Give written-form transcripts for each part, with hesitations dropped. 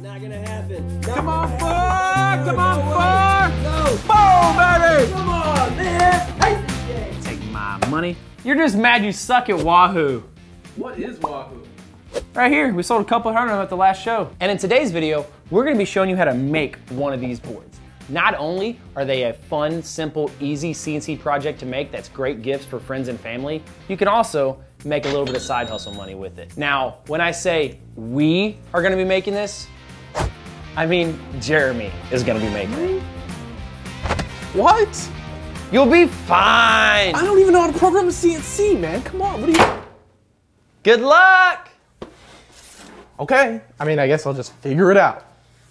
Not gonna happen. Come on, Ford! Come on, Ford! No! Boom, baby! Come on, man! Hey! Take my money. You're just mad you suck at Wahoo. What is Wahoo? Right here, we sold a couple hundred of them at the last show. And in today's video, we're gonna be showing you how to make one of these boards. Not only are they a fun, simple, easy CNC project to make that's great gifts for friends and family, you can also make a little bit of side hustle money with it. Now, when I say we are gonna be making this, I mean Jeremy is gonna be making it. What? You'll be fine. I don't even know how to program a CNC, man. Come on, what are you? Good luck. Okay, I mean, I guess I'll just figure it out.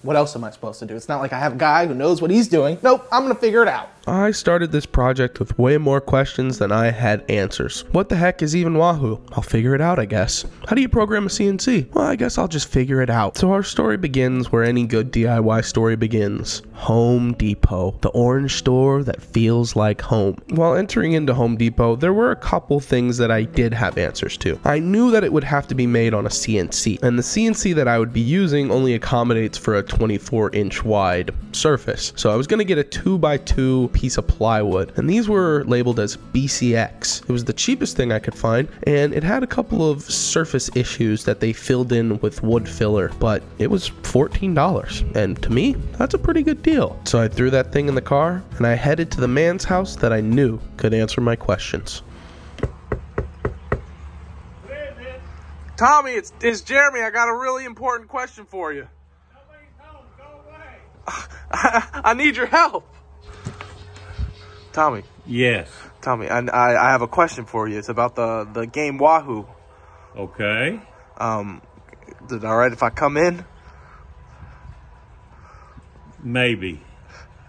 What else am I supposed to do? It's not like I have a guy who knows what he's doing. Nope, I'm gonna figure it out. I started this project with way more questions than I had answers. What the heck is even Wahoo? I'll figure it out, I guess. How do you program a CNC? Well, I guess I'll just figure it out. So our story begins where any good DIY story begins. Home Depot, the orange store that feels like home. While entering into Home Depot, there were a couple things that I did have answers to. I knew that it would have to be made on a CNC, and the CNC that I would be using only accommodates for a 24-inch wide surface. So I was gonna get a 2x2 piece of plywood, and these were labeled as BCX. It was the cheapest thing I could find, and it had a couple of surface issues that they filled in with wood filler, but it was $14, and to me, that's a pretty good deal. So I threw that thing in the car, and I headed to the man's house that I knew could answer my questions. Tommy, it's Jeremy. I got a really important question for you. I need your help. Tommy. Yes. Tommy, I have a question for you. It's about the game Wahoo. Okay. Is it all right if I come in? Maybe.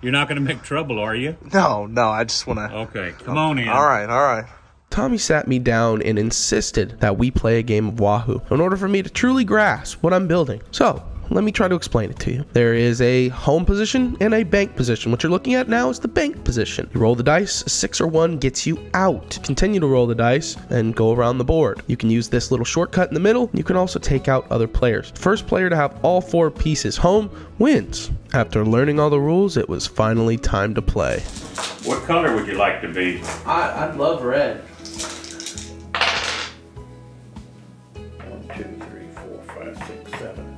You're not going to make trouble, are you? No, I just want to... Okay, come on in. All right. Tommy sat me down and insisted that we play a game of Wahoo in order for me to truly grasp what I'm building. So, let me try to explain it to you. There is a home position and a bank position. What you're looking at now is the bank position. You roll the dice, a 6 or 1 gets you out. Continue to roll the dice and go around the board. You can use this little shortcut in the middle. You can also take out other players. First player to have all 4 pieces home wins. After learning all the rules, it was finally time to play. What color would you like to be? I'd love red. 1, 2, 3, 4, 5, 6, 7.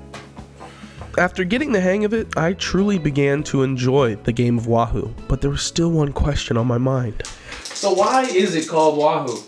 After getting the hang of it, I truly began to enjoy the game of Wahoo, but there was still one question on my mind. So why is it called Wahoo?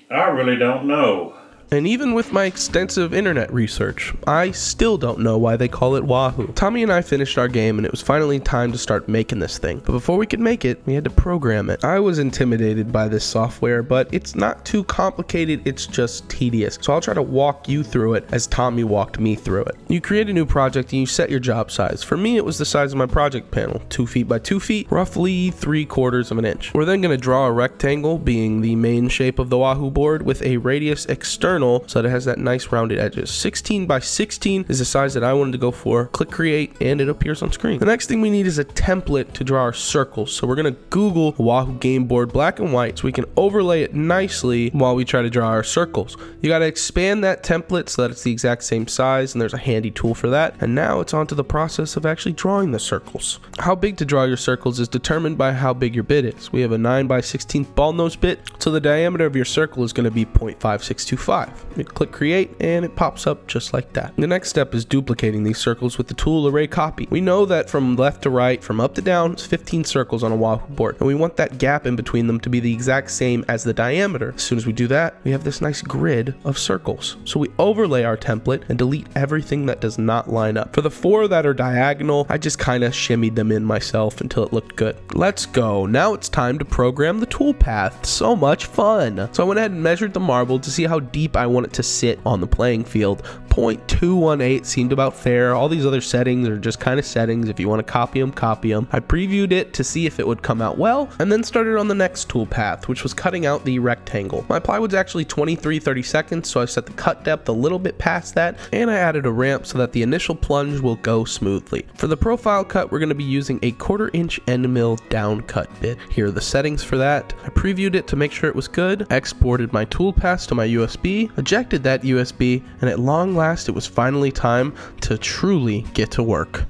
I really don't know. And even with my extensive internet research, I still don't know why they call it Wahoo. Tommy and I finished our game and it was finally time to start making this thing. But before we could make it, we had to program it. I was intimidated by this software, but it's not too complicated, it's just tedious. So I'll try to walk you through it as Tommy walked me through it. You create a new project and you set your job size. For me, it was the size of my project panel, 2 feet by 2 feet, roughly 3/4 of an inch. We're then gonna draw a rectangle, being the main shape of the Wahoo board, with a radius external so that it has that nice rounded edges. 16 by 16 is the size that I wanted to go for. Click create and it appears on screen. The next thing we need is a template to draw our circles. So we're gonna Google Wahoo game board black and white so we can overlay it nicely while we try to draw our circles. You gotta expand that template so that it's the exact same size, and there's a handy tool for that. And now it's on to the process of actually drawing the circles. How big to draw your circles is determined by how big your bit is. We have a 9 by 16 ball nose bit, so the diameter of your circle is gonna be 0.5625. You click create and it pops up just like that. The next step is duplicating these circles with the tool array copy. We know that from left to right, from up to down, it's 15 circles on a Wahoo board, and we want that gap in between them to be the exact same as the diameter. As soon as we do that, we have this nice grid of circles. So we overlay our template and delete everything that does not line up. For the 4 that are diagonal, I just kind of shimmied them in myself until it looked good. Let's go. Now it's time to program the tool path. So much fun. So I went ahead and measured the marble to see how deep I want it to sit on the playing field. 0.218 seemed about fair. All these other settings are just kind of settings. If you want to copy them, copy them. I previewed it to see if it would come out well, and then started on the next tool path, which was cutting out the rectangle. My plywood's actually 23/32, so I set the cut depth a little bit past that, and I added a ramp so that the initial plunge will go smoothly. For the profile cut, we're going to be using a 1/4 inch end mill down cut bit. Here are the settings for that. I previewed it to make sure it was good, exported my tool paths to my USB, ejected that USB, and at long last, it was finally time to truly get to work.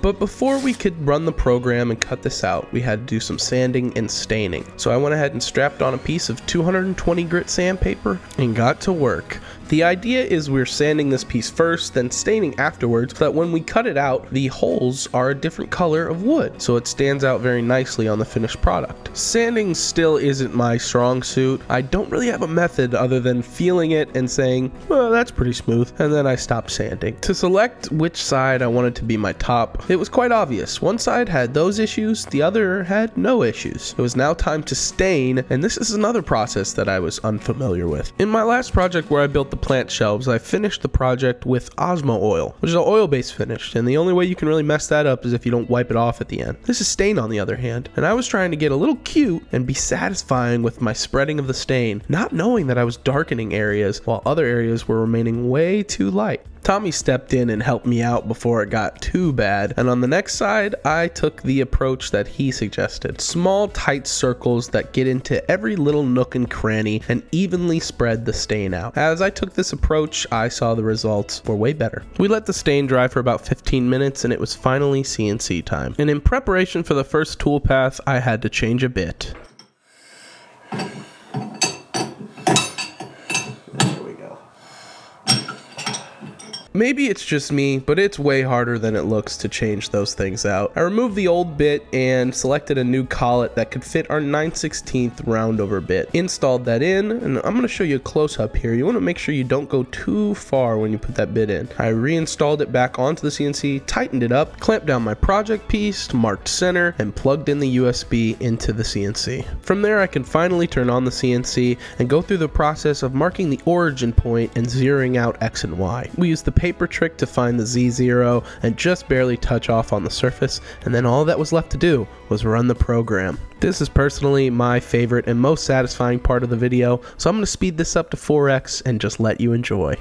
But before we could run the program and cut this out, we had to do some sanding and staining. So I went ahead and strapped on a piece of 220 grit sandpaper and got to work. The idea is we're sanding this piece first, then staining afterwards, so that when we cut it out, the holes are a different color of wood, so it stands out very nicely on the finished product. Sanding still isn't my strong suit. I don't really have a method other than feeling it and saying, well, that's pretty smooth, and then I stopped sanding. To select which side I wanted to be my top, it was quite obvious. One side had those issues, the other had no issues. It was now time to stain, and this is another process that I was unfamiliar with. In my last project where I built the plant shelves, I finished the project with Osmo oil, which is an oil-based finish, and the only way you can really mess that up is if you don't wipe it off at the end. This is stain on the other hand, and I was trying to get a little cute and be satisfying with my spreading of the stain, not knowing that I was darkening areas while other areas were remaining way too light. Tommy stepped in and helped me out before it got too bad, and on the next side, I took the approach that he suggested. Small, tight circles that get into every little nook and cranny and evenly spread the stain out. As I took this approach, I saw the results were way better. We let the stain dry for about 15 minutes, and it was finally CNC time. And in preparation for the first toolpath, I had to change a bit. Maybe it's just me, but it's way harder than it looks to change those things out. I removed the old bit and selected a new collet that could fit our 9/16 roundover bit. Installed that in, and I'm going to show you a close-up here. You want to make sure you don't go too far when you put that bit in. I reinstalled it back onto the CNC, tightened it up, clamped down my project piece, marked center, and plugged in the USB into the CNC. From there, I can finally turn on the CNC and go through the process of marking the origin point and zeroing out X and Y. We used the paper trick to find the Z0 and just barely touch off on the surface, and then all that was left to do was run the program. This is personally my favorite and most satisfying part of the video, so I'm going to speed this up to 4x and just let you enjoy.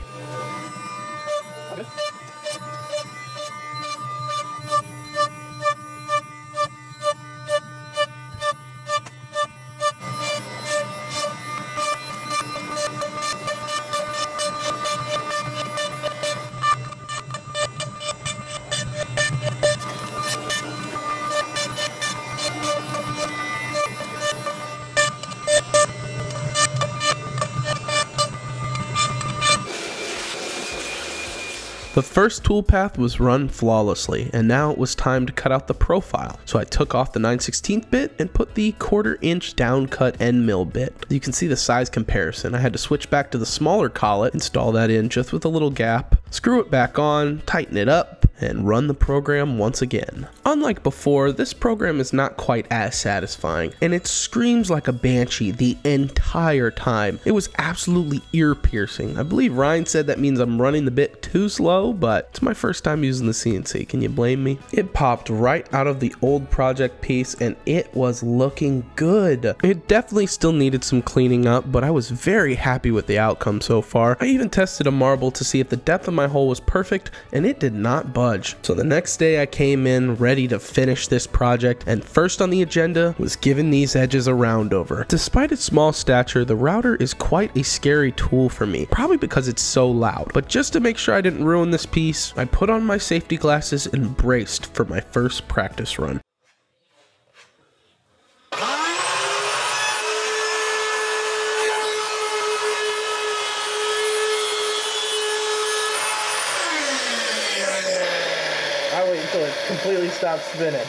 The first toolpath was run flawlessly, and now it was time to cut out the profile. So I took off the 9/16 bit and put the 1/4 inch downcut end mill bit. You can see the size comparison. I had to switch back to the smaller collet, install that in just with a little gap, screw it back on, tighten it up, and run the program once again. Unlike before, this program is not quite as satisfying, and it screams like a banshee the entire time. It was absolutely ear-piercing. I believe Ryan said that means I'm running the bit too slow, but it's my first time using the CNC. Can you blame me? It popped right out of the old project piece, and it was looking good. It definitely still needed some cleaning up, but I was very happy with the outcome so far. I even tested a marble to see if the depth of my hole was perfect, and it did not budge. So the next day I came in ready to finish this project, and first on the agenda was giving these edges a round over. Despite its small stature, the router is quite a scary tool for me, probably because it's so loud. But just to make sure I didn't ruin this piece, I put on my safety glasses and braced for my first practice run. I wait until it completely stops spinning,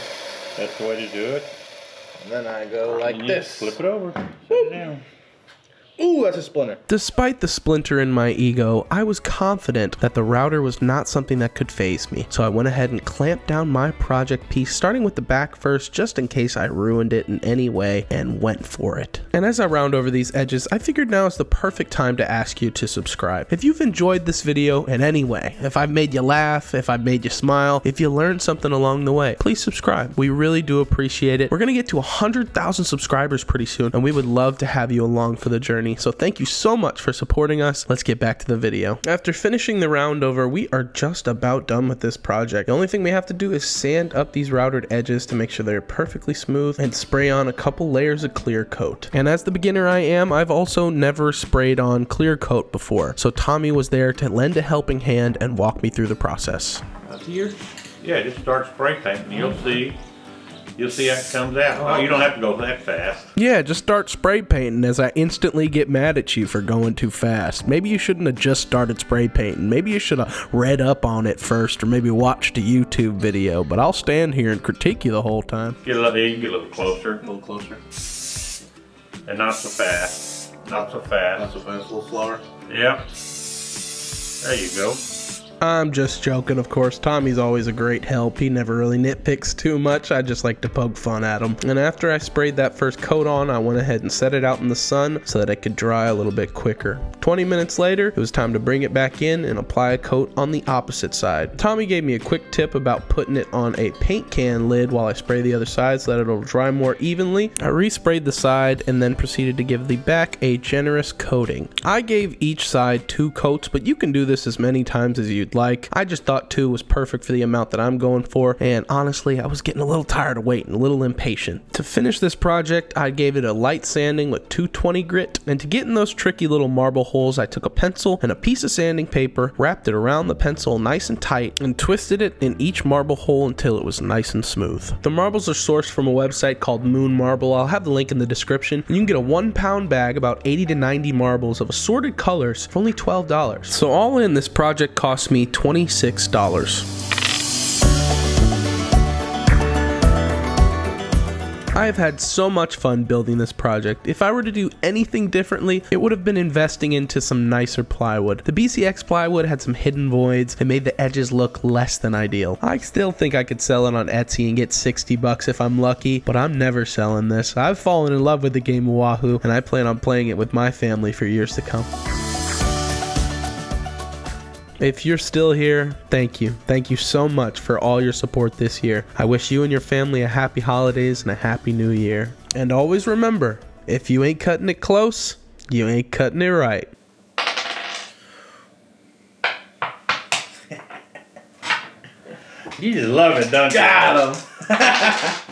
That's the way to do it. and then I go like You this. just flip it over. Set it down. Ooh, that's a splinter. Despite the splinter in my ego, I was confident that the router was not something that could faze me, so I went ahead and clamped down my project piece, starting with the back first just in case I ruined it in any way, and went for it. And as I round over these edges, I figured now is the perfect time to ask you to subscribe. If you've enjoyed this video in any way, if I've made you laugh, if I've made you smile, if you learned something along the way, please subscribe. We really do appreciate it. We're gonna get to 100,000 subscribers pretty soon, and we would love to have you along for the journey. journey, so thank you so much for supporting us. Let's get back to the video. After finishing the round over, we are just about done with this project. The only thing we have to do is sand up these routed edges to make sure they're perfectly smooth and spray on a couple layers of clear coat. And as the beginner I am, I've also never sprayed on clear coat before, so Tommy was there to lend a helping hand and walk me through the process. Up here? Yeah, just start spray painting. You'll see how it comes out. Oh, you don't have to go that fast. Yeah, just start spray painting as I instantly get mad at you for going too fast. Maybe you shouldn't have just started spray painting. Maybe you should have read up on it first, or maybe watched a YouTube video, but I'll stand here and critique you the whole time. You can get a little closer. A little closer. And not so fast. Not so fast. Not so fast, a little slower. Yep. There you go. I'm just joking, of course. Tommy's always a great help. He never really nitpicks too much. I just like to poke fun at him. And after I sprayed that first coat on, I went ahead and set it out in the sun so that it could dry a little bit quicker. 20 minutes later, it was time to bring it back in and apply a coat on the opposite side. Tommy gave me a quick tip about putting it on a paint can lid while I spray the other side so that it'll dry more evenly. I resprayed the side and then proceeded to give the back a generous coating. I gave each side 2 coats, but you can do this as many times as you'd like. I just thought 2 was perfect for the amount that I'm going for, and honestly, I was getting a little tired of waiting, a little impatient. To finish this project, I gave it a light sanding with 220 grit, and to get in those tricky little marble holes, I took a pencil and a piece of sanding paper, wrapped it around the pencil nice and tight, and twisted it in each marble hole until it was nice and smooth. The marbles are sourced from a website called Moon Marble. I'll have the link in the description, and you can get a 1-pound bag, about 80 to 90 marbles of assorted colors for only $12. So all in, this project cost me $26. I have had so much fun building this project. If I were to do anything differently, it would have been investing into some nicer plywood. The BCX plywood had some hidden voids that made the edges look less than ideal. I still think I could sell it on Etsy and get 60 bucks if I'm lucky, but I'm never selling this. I've fallen in love with the game of Wahoo, and I plan on playing it with my family for years to come. If you're still here, thank you. Thank you so much for all your support this year. I wish you and your family a happy holidays and a happy new year. And always remember, if you ain't cutting it close, you ain't cutting it right. You just love it, don't you? Got him.